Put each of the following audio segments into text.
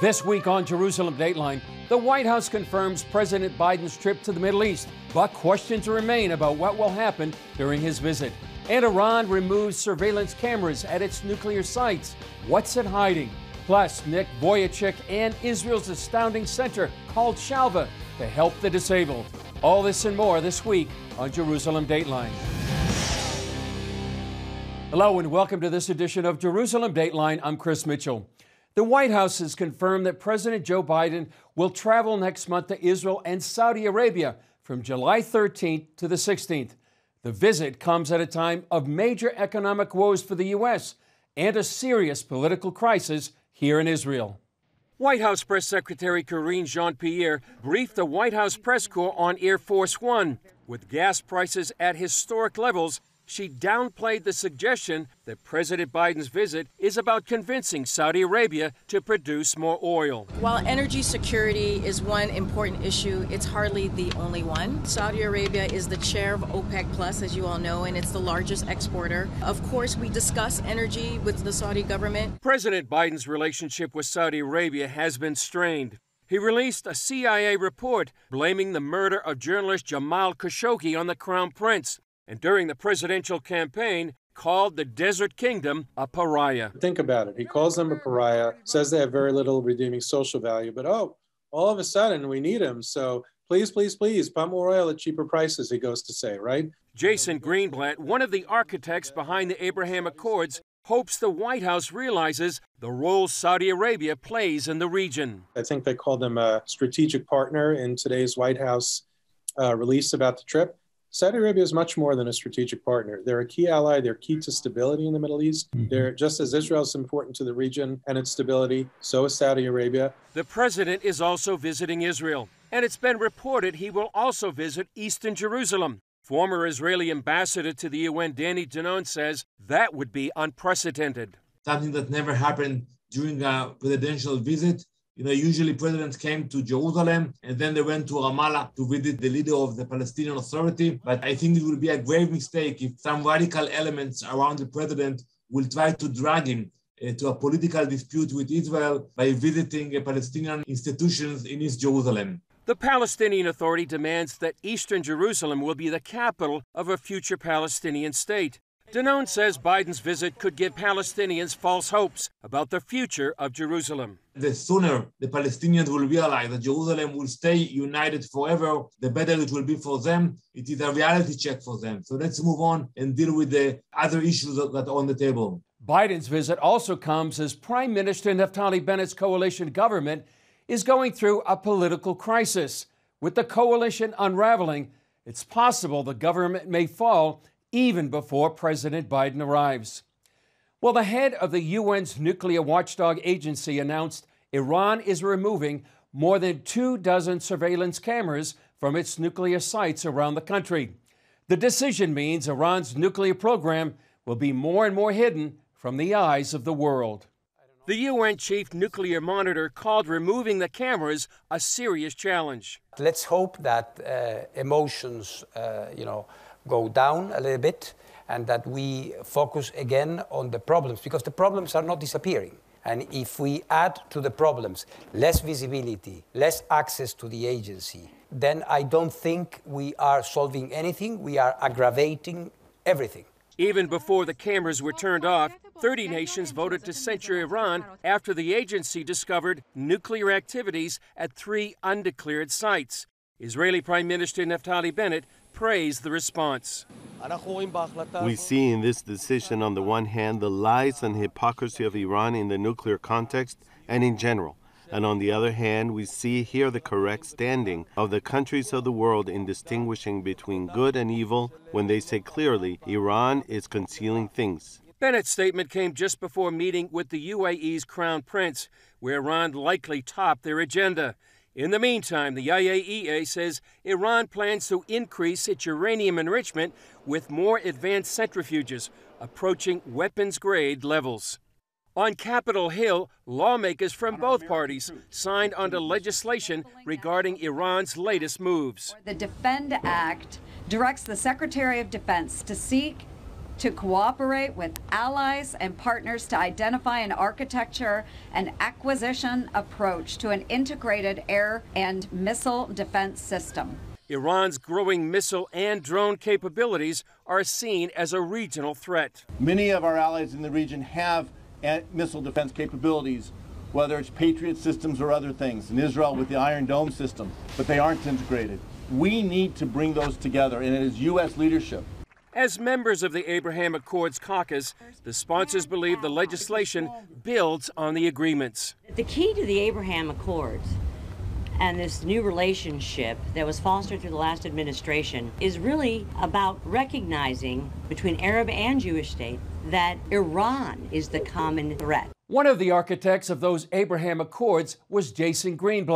This week on Jerusalem Dateline, the White House confirms President Biden's trip to the Middle East, but questions remain about what will happen during his visit. And Iran removes surveillance cameras at its nuclear sites. What's it hiding? Plus, Nick Vujicic and Israel's astounding center called Shalva to help the disabled. All this and more this week on Jerusalem Dateline. Hello and welcome to this edition of Jerusalem Dateline. I'm Chris Mitchell. The White House has confirmed that President Joe Biden will travel next month to Israel and Saudi Arabia from July 13th to the 16th. The visit comes at a time of major economic woes for the U.S. and a serious political crisis here in Israel. White House Press Secretary Karine Jean-Pierre briefed the White House press corps on Air Force One. With gas prices at historic levels, she downplayed the suggestion that President Biden's visit is about convincing Saudi Arabia to produce more oil. While energy security is one important issue, it's hardly the only one. Saudi Arabia is the chair of OPEC Plus, as you all know, and it's the largest exporter. Of course, we discuss energy with the Saudi government. President Biden's relationship with Saudi Arabia has been strained. He released a CIA report blaming the murder of journalist Jamal Khashoggi on the Crown Prince, and during the presidential campaign, called the Desert Kingdom a pariah. Think about it. He calls them a pariah, says they have very little redeeming social value, but all of a sudden we need him. So please, please, please, pump more oil at cheaper prices, he goes to say, right? Jason Greene, one of the architects behind the Abraham Accords, hopes the White House realizes the role Saudi Arabia plays in the region. I think they called them a strategic partner in today's White House release about the trip. Saudi Arabia is much more than a strategic partner. They're a key ally. They're key to stability in the Middle East. They're just as Israel is important to the region and its stability, so is Saudi Arabia. The president is also visiting Israel, and it's been reported he will also visit Eastern Jerusalem. Former Israeli ambassador to the UN, Danny Danon, says that would be unprecedented. Something that never happened during a presidential visit. Usually presidents came to Jerusalem and then they went to Ramallah to visit the leader of the Palestinian Authority. But I think it would be a grave mistake if some radical elements around the president will try to drag him to a political dispute with Israel by visiting Palestinian institutions in East Jerusalem. The Palestinian Authority demands that Eastern Jerusalem will be the capital of a future Palestinian state. Danon says Biden's visit could give Palestinians false hopes about the future of Jerusalem. The sooner the Palestinians will realize that Jerusalem will stay united forever, the better it will be for them. It is a reality check for them. So let's move on and deal with the other issues that are on the table. Biden's visit also comes as Prime Minister Naftali Bennett's coalition government is going through a political crisis. With the coalition unraveling, it's possible the government may fall even before President Biden arrives. Well, the head of the UN's nuclear watchdog agency announced Iran is removing more than 24 surveillance cameras from its nuclear sites around the country. The decision means Iran's nuclear program will be more and more hidden from the eyes of the world. The UN chief nuclear monitor called removing the cameras a serious challenge. Let's hope that emotions, go down a little bit and that we focus again on the problems, because the problems are not disappearing. And if we add to the problems less visibility, less access to the agency, then I don't think we are solving anything. We are aggravating everything. Even before the cameras were turned off, 30 nations voted to censure Iran after the agency discovered nuclear activities at 3 undeclared sites. Israeli Prime Minister Naftali Bennett praised the response. We see in this decision, on the one hand, the lies and hypocrisy of Iran in the nuclear context and in general. And on the other hand, we see here the correct standing of the countries of the world in distinguishing between good and evil when they say clearly Iran is concealing things. Bennett's statement came just before meeting with the UAE's Crown Prince, where Iran likely topped their agenda. In the meantime, the IAEA says Iran plans to increase its uranium enrichment with more advanced centrifuges, approaching weapons-grade levels. On Capitol Hill, lawmakers from both parties signed onto legislation regarding Iran's latest moves. The Defend Act directs the Secretary of Defense to seek to cooperate with allies and partners to identify an architecture and acquisition approach to an integrated air and missile defense system. Iran's growing missile and drone capabilities are seen as a regional threat. Many of our allies in the region have missile defense capabilities, whether it's Patriot systems or other things, in Israel with the Iron Dome system, but they aren't integrated. We need to bring those together, and it is U.S. leadership. As members of the Abraham Accords caucus, the sponsors believe the legislation builds on the agreements. The key to the Abraham Accords and this new relationship that was fostered through the last administration is really about recognizing between Arab and Jewish states that Iran is the common threat. One of the architects of those Abraham Accords was Jason Greene.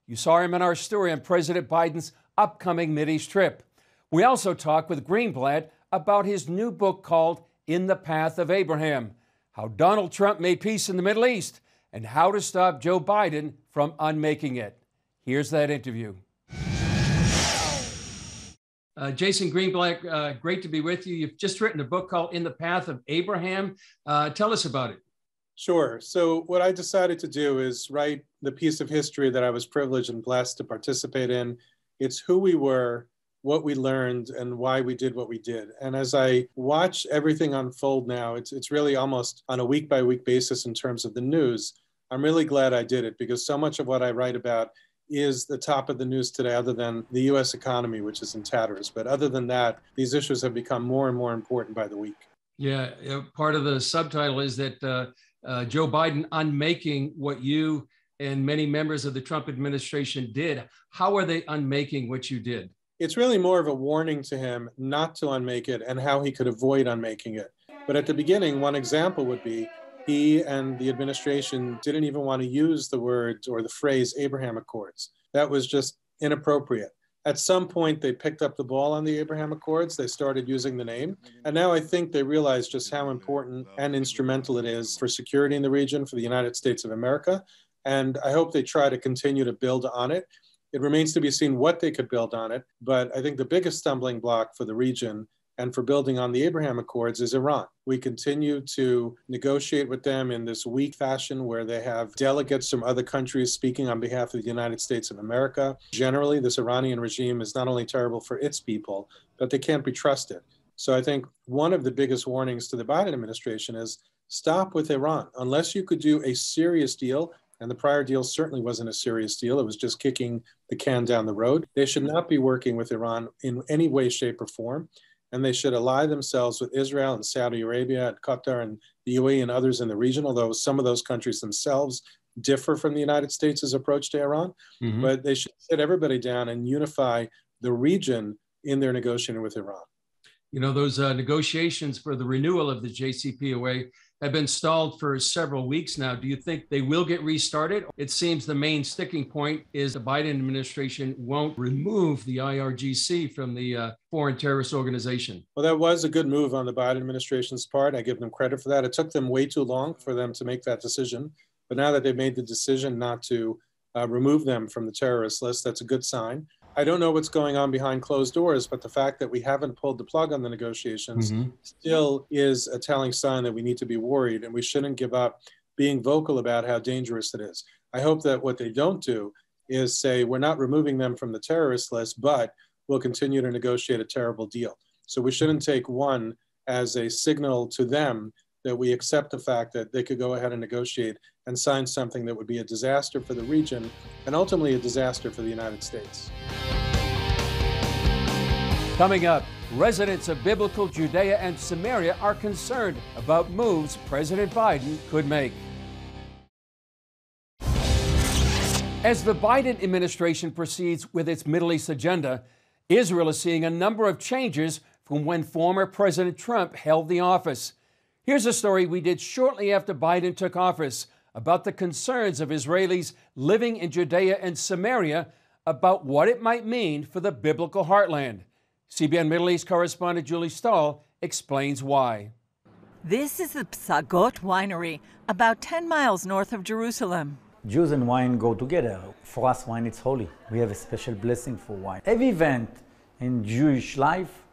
You saw him in our story on President Biden's upcoming Mideast trip. We also talked with Greenblatt about his new book called In the Path of Abraham, how Donald Trump made peace in the Middle East and how to stop Joe Biden from unmaking it. Here's that interview. Jason Greenblatt, great to be with you. You've just written a book called In the Path of Abraham. Tell us about it. Sure. So what I decided to do is write the piece of history that I was privileged and blessed to participate in. It's who we were, what we learned, and why we did what we did. And as I watch everything unfold now, it's really almost on a week-by-week basis in terms of the news. I'm really glad I did it because so much of what I write about is the top of the news today, other than the U.S. economy, which is in tatters. But other than that, these issues have become more and more important by the week. Yeah, part of the subtitle is that Joe Biden unmaking what you and many members of the Trump administration did. How are they unmaking what you did? It's really more of a warning to him not to unmake it and how he could avoid unmaking it. But at the beginning, one example would be he and the administration didn't even want to use the words or the phrase Abraham Accords. That was just inappropriate. At some point, they picked up the ball on the Abraham Accords. They started using the name. And now I think they realize just how important and instrumental it is for security in the region, for the United States of America. And I hope they try to continue to build on it. It remains to be seen what they could build on it. But I think the biggest stumbling block for the region and for building on the Abraham Accords is Iran. We continue to negotiate with them in this weak fashion where they have delegates from other countries speaking on behalf of the United States of America. Generally, this Iranian regime is not only terrible for its people, but they can't be trusted. So I think one of the biggest warnings to the Biden administration is stop with Iran. Unless you could do a serious deal, and the prior deal certainly wasn't a serious deal, it was just kicking the can down the road. They should not be working with Iran in any way, shape, or form. And they should ally themselves with Israel and Saudi Arabia and Qatar and the UAE and others in the region, although some of those countries themselves differ from the United States' approach to Iran. Mm-hmm. But they should sit everybody down and unify the region in their negotiating with Iran. You know, those negotiations for the renewal of the JCPOA have been stalled for several weeks now. Do you think they will get restarted? It seems the main sticking point is the Biden administration won't remove the IRGC from the foreign terrorist organization. Well, that was a good move on the Biden administration's part. I give them credit for that. It took them way too long for them to make that decision. But now that they've made the decision not to remove them from the terrorist list, that's a good sign. I don't know what's going on behind closed doors, but the fact that we haven't pulled the plug on the negotiations still is a telling sign that we need to be worried, and we shouldn't give up being vocal about how dangerous it is. I hope that what they don't do is say, we're not removing them from the terrorist list, but we'll continue to negotiate a terrible deal. So we shouldn't take one as a signal to them that we accept the fact that they could go ahead and negotiate and sign something that would be a disaster for the region and ultimately a disaster for the United States. Coming up, residents of biblical Judea and Samaria are concerned about moves President Biden could make. As the Biden administration proceeds with its Middle East agenda, Israel is seeing a number of changes from when former President Trump held the office. Here's a story we did shortly after Biden took office about the concerns of Israelis living in Judea and Samaria about what it might mean for the biblical heartland. CBN Middle East correspondent Julie Stahl explains why. This is the Psagot Winery, about 10 miles north of Jerusalem. Jews and wine go together. For us, wine is holy. We have a special blessing for wine. Every event in Jewish life,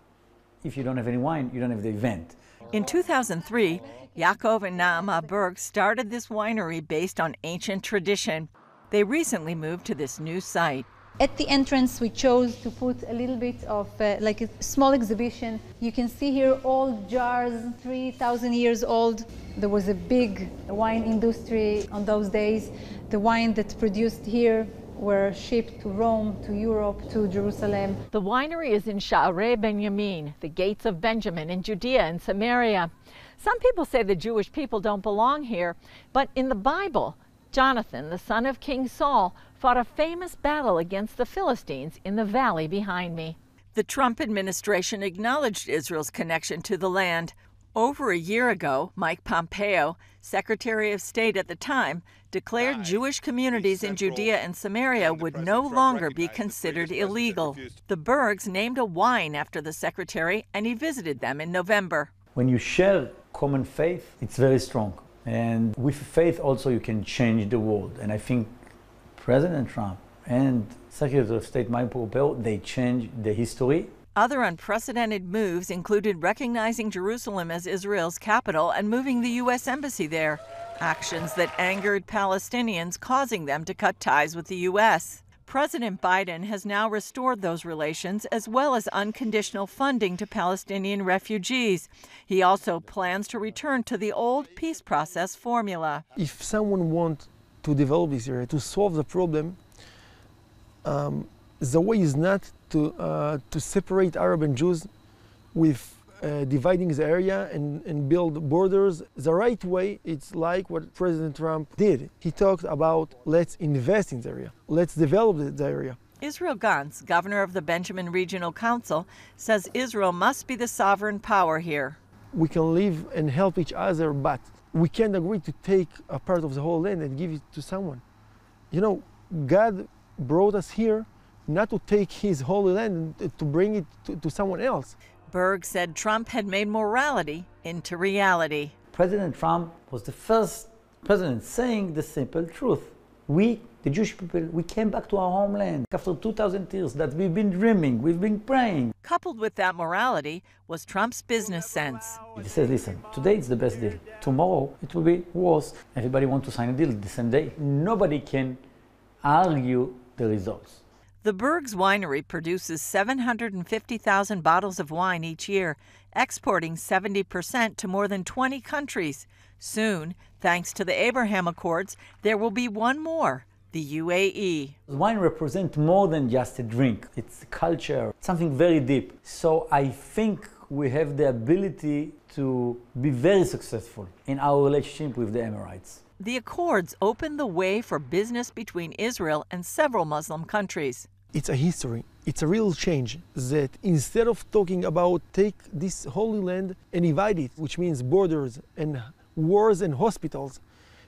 if you don't have any wine, you don't have the event. In 2003, Yaakov and Naama Berg started this winery based on ancient tradition. They recently moved to this new site. At the entrance, we chose to put a little bit of like a small exhibition. You can see here old jars, 3,000 years old. There was a big wine industry on those days. The wine that's produced here were shipped to Rome, to Europe, to Jerusalem. The winery is in Sha'arei Benjamin, the gates of Benjamin in Judea and Samaria. Some people say the Jewish people don't belong here, but in the Bible, Jonathan, the son of King Saul, fought a famous battle against the Philistines in the valley behind me. The Trump administration acknowledged Israel's connection to the land. Over a year ago, Mike Pompeo, Secretary of State at the time, declared Jewish communities in Judea and Samaria would no longer be considered illegal. The Bergs named a wine after the secretary, and he visited them in November. When you share common faith, it's very strong. And with faith also you can change the world. And I think President Trump and Secretary of State Mike Pompeo, they changed the history. Other unprecedented moves included recognizing Jerusalem as Israel's capital and moving the U.S. Embassy there, actions that angered Palestinians, causing them to cut ties with the U.S. President Biden has now restored those relations, as well as unconditional funding to Palestinian refugees. He also plans to return to the old peace process formula. If someone wants to develop this area, to solve the problem, the way is not to separate Arab and Jews with dividing the area and build borders. The right way, it's like what President Trump did. He talked about let's invest in the area, let's develop the area. Israel Gantz, governor of the Benjamin Regional Council, says Israel must be the sovereign power here. We can live and help each other, but we can't agree to take a part of the whole land and give it to someone. You know, God brought us here not to take his holy land and to bring it to someone else. Berg said Trump had made morality into reality. President Trump was the first president saying the simple truth. We, the Jewish people, we came back to our homeland after 2,000 years that we've been dreaming, we've been praying. Coupled with that morality was Trump's business sense. He says, listen, today it's the best deal. Tomorrow it will be worse. Everybody wants to sign a deal the same day. Nobody can argue the results. The Bergs Winery produces 750,000 bottles of wine each year, exporting 70% to more than 20 countries. Soon, thanks to the Abraham Accords, there will be one more, the UAE. Wine represents more than just a drink. It's a culture, something very deep. So I think we have the ability to be very successful in our relationship with the Emirates. The Accords opened the way for business between Israel and several Muslim countries. It's a history. It's a real change that instead of talking about take this holy land and divide it, which means borders and wars and hospitals,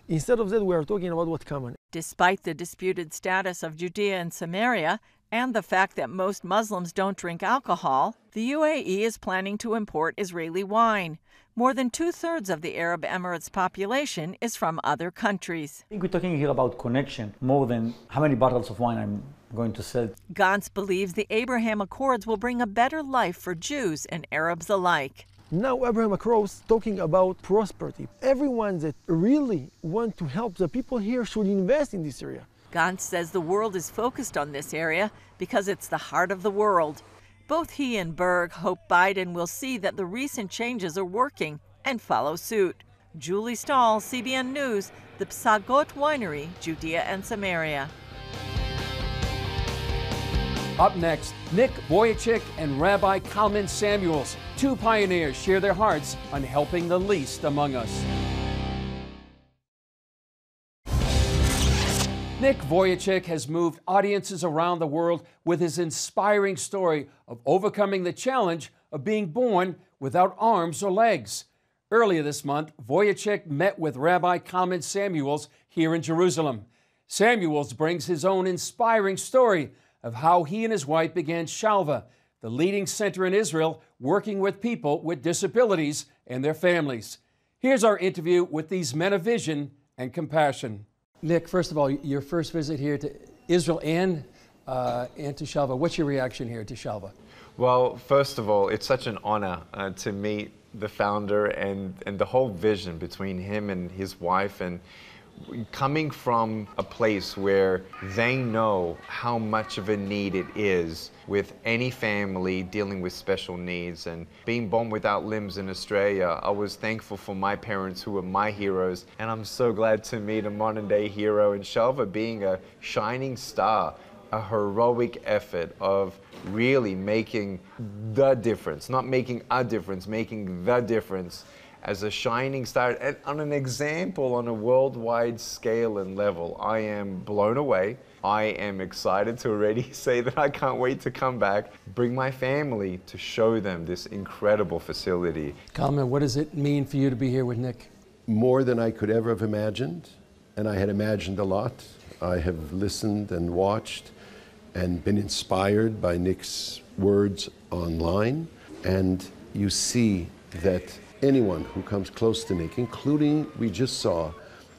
instead of that we are talking about what's common. Despite the disputed status of Judea and Samaria and the fact that most Muslims don't drink alcohol, the UAE is planning to import Israeli wine. More than 2/3 of the Arab Emirates population is from other countries. I think we're talking here about connection more than how many bottles of wine I'm going to sell. Gantz believes the Abraham Accords will bring a better life for Jews and Arabs alike. Now Abraham Accords talking about prosperity. Everyone that really want to help the people here should invest in this area. Gantz says the world is focused on this area because it's the heart of the world. Both he and Berg hope Biden will see that the recent changes are working and follow suit. Julie Stahl, CBN News, the Psagot Winery, Judea and Samaria. Up next, Nick Vujicic and Rabbi Kalman Samuels, two pioneers, share their hearts on helping the least among us. Nick Vujicic has moved audiences around the world with his inspiring story of overcoming the challenge of being born without arms or legs. Earlier this month, Vujicic met with Rabbi Kalman Samuels here in Jerusalem. Samuels brings his own inspiring story of how he and his wife began Shalva, the leading center in Israel working with people with disabilities and their families. Here's our interview with these men of vision and compassion. Nick, first of all, your first visit here to Israel and to Shalva. What's your reaction here to Shalva? Well, first of all, it's such an honor to meet the founder and the whole vision between him and his wife, and coming from a place where they know how much of a need it is with any family dealing with special needs. And being born without limbs in Australia, I was thankful for my parents who were my heroes, and I'm so glad to meet a modern day hero in Shalva being a shining star, a heroic effort of really making the difference, not making a difference, making the difference as a shining star and on an example on a worldwide scale and level. I am blown away. I am excited to already say that I can't wait to come back, bring my family to show them this incredible facility. Kalman, what does it mean for you to be here with Nick? More than I could ever have imagined, and I had imagined a lot. I have listened and watched and been inspired by Nick's words online, and you see that anyone who comes close to Nick, including, we just saw,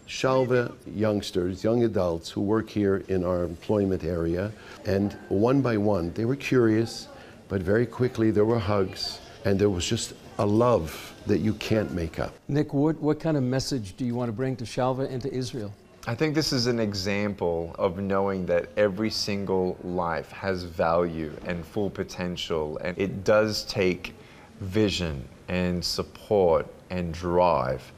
Shalva youngsters, young adults who work here in our employment area, and one by one, they were curious, but very quickly there were hugs, and there was just a love that you can't make up. Nick, what kind of message do you want to bring to Shalva and to Israel? I think this is an example of knowing that every single life has value and full potential, and it does take vision and support and drive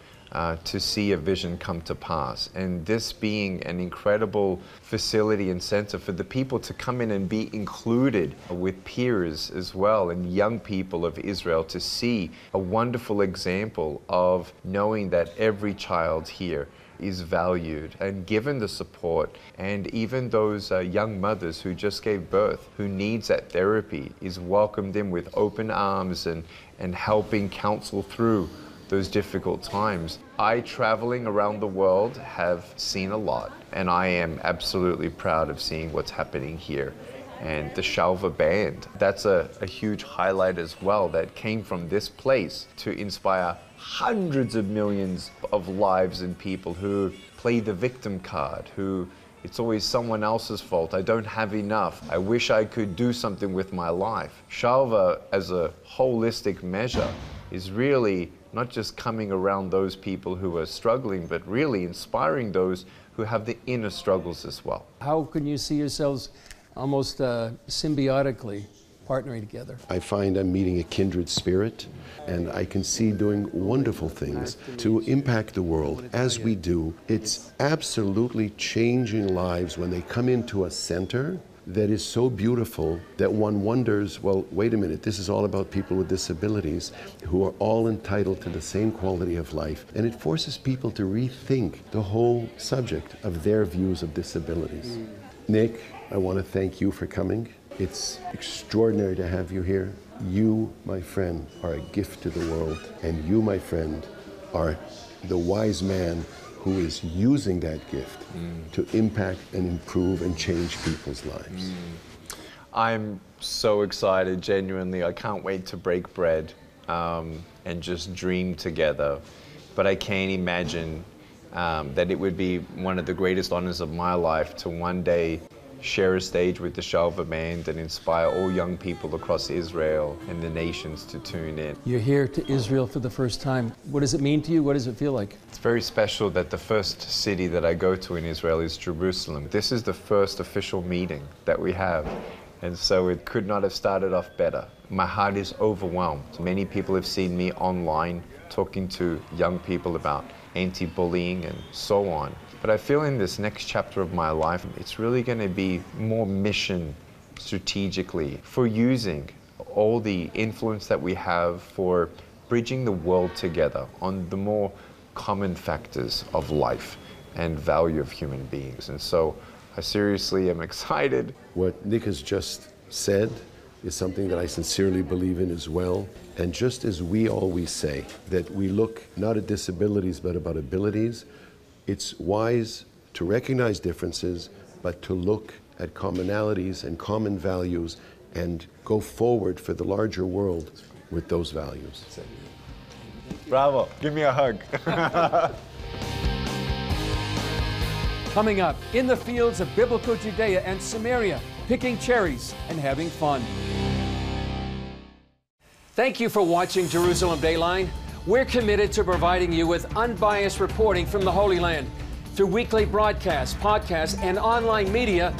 to see a vision come to pass. And this being an incredible facility and center for the people to come in and be included with peers as well and young people of Israel, to see a wonderful example of knowing that every child here is valued and given the support, and even those young mothers who just gave birth, who needs that therapy, is welcomed in with open arms and helping counsel through those difficult times. I, traveling around the world, have seen a lot, and I am absolutely proud of seeing what's happening here. And the Shalva band, that's a huge highlight as well, that came from this place to inspire hundreds of millions of lives and people who play the victim card, who it's always someone else's fault. I don't have enough. I wish I could do something with my life. Shalva, as a holistic measure, is really not just coming around those people who are struggling, but really inspiring those who have the inner struggles as well. How can you see yourselves almost symbiotically partnering together? I find I'm meeting a kindred spirit, and I can see doing wonderful things to impact the world as we do. It's absolutely changing lives when they come into a center that is so beautiful that one wonders, well, wait a minute, this is all about people with disabilities who are all entitled to the same quality of life. And it forces people to rethink the whole subject of their views of disabilities. Nick, I want to thank you for coming. It's extraordinary to have you here. You, my friend, are a gift to the world, and you, my friend, are the wise man who is using that gift to impact and improve and change people's lives. I'm so excited, genuinely. I can't wait to break bread and just dream together. But I can't imagine that it would be one of the greatest honors of my life to one day share a stage with the Shalva band and inspire all young people across Israel and the nations to tune in. You're here to Israel for the first time. What does it mean to you? What does it feel like? It's very special that the first city that I go to in Israel is Jerusalem. This is the first official meeting that we have, and so it could not have started off better. My heart is overwhelmed. Many people have seen me online talking to young people about anti-bullying and so on. But I feel in this next chapter of my life, it's really going to be more mission strategically for using all the influence that we have for bridging the world together on the more common factors of life and value of human beings. And so I seriously am excited. What Nick has just said is something that I sincerely believe in as well. And just as we always say that we look not at disabilities but about abilities, it's wise to recognize differences, but to look at commonalities and common values and go forward for the larger world with those values. Bravo, give me a hug. Coming up, in the fields of biblical Judea and Samaria, picking cherries and having fun. Thank you for watching Jerusalem Dateline. We're committed to providing you with unbiased reporting from the Holy Land. Through weekly broadcasts, podcasts, and online media,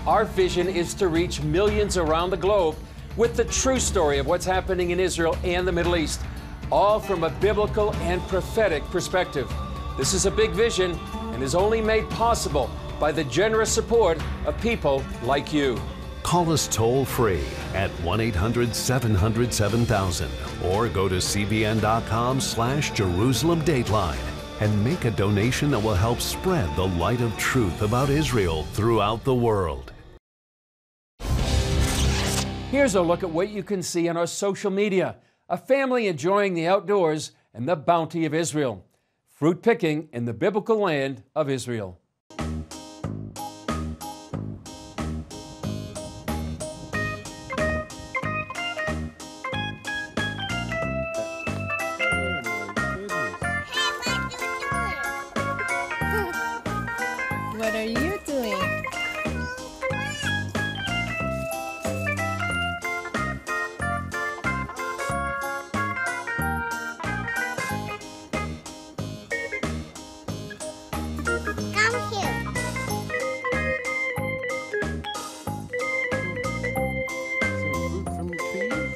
our vision is to reach millions around the globe with the true story of what's happening in Israel and the Middle East, all from a biblical and prophetic perspective. This is a big vision and is only made possible by the generous support of people like you. Call us toll-free at 1-800-700-7000 or go to cbn.com/Jerusalem Dateline and make a donation that will help spread the light of truth about Israel throughout the world. Here's a look at what you can see on our social media. A family enjoying the outdoors and the bounty of Israel. Fruit picking in the biblical land of Israel. What are you doing? Come here. From the trees?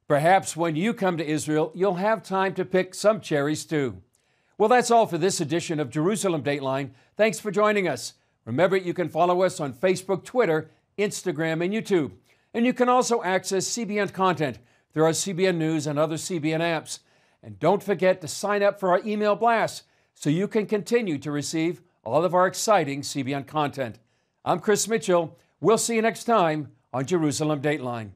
Perhaps when you come to Israel, you'll have time to pick some cherries too. Well, that's all for this edition of Jerusalem Dateline. Thanks for joining us. Remember, you can follow us on Facebook, Twitter, Instagram, and YouTube. And you can also access CBN content through our CBN News and other CBN apps. And don't forget to sign up for our email blast so you can continue to receive all of our exciting CBN content. I'm Chris Mitchell. We'll see you next time on Jerusalem Dateline.